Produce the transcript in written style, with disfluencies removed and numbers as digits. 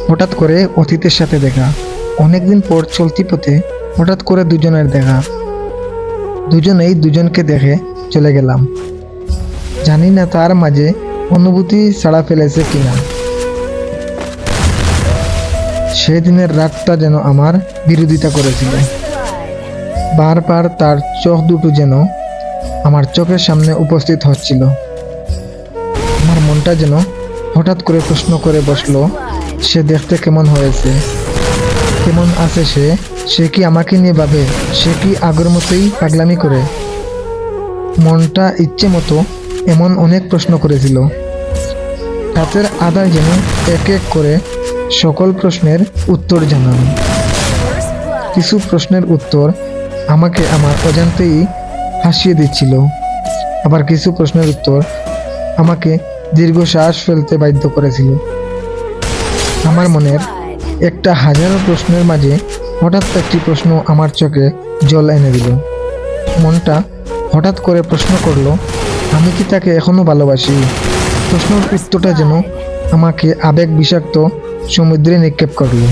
হঠাৎ করে অতীতের সাথে দেখা। অনেকদিন পর চলতি পথে হঠাৎ করে দুজনের দেখা। দুজনেই দুজনকে দেখে চলে গেলাম। জানি না তার মাঝে অনুভূতি ছাড়া ফেলেছে কিনা। সেদিনের রাতটা যেন আমার বিরোধিতা করেছিল। বারবার তার চোখ দুটো যেন আমার চোখের সামনে উপস্থিত হচ্ছিল। আমার মনটা যেন হঠাৎ করে প্রশ্ন করে বসলো, সে দেখতে কেমন হয়েছে, কেমন আছে সে, সে কি আমাকে নিয়ে ভাবে, সে কি আগের মতোই পাগলামি করে। মনটা ইচ্ছে মতো এমন অনেক প্রশ্ন করেছিল। রাতের আধার যেন এক এক করে সকল প্রশ্নের উত্তর জানান। কিছু প্রশ্নের উত্তর আমাকে আমার অজান্তেই হাসিয়ে দিচ্ছিল, আবার কিছু প্রশ্নের উত্তর আমাকে দীর্ঘশ্বাস ফেলতে বাধ্য করেছিল। আমার মনের একটা হাজারো প্রশ্নের মাঝে হঠাৎ একটি প্রশ্ন আমার চোখে জল এনে দিল। মনটা হঠাৎ করে প্রশ্ন করলো, আমি কি তাকে এখনো ভালোবাসি? প্রশ্নের উত্তরটা যেন আমাকে আবেগ বিষাক্ত সমুদ্রে নিক্ষেপ করলো।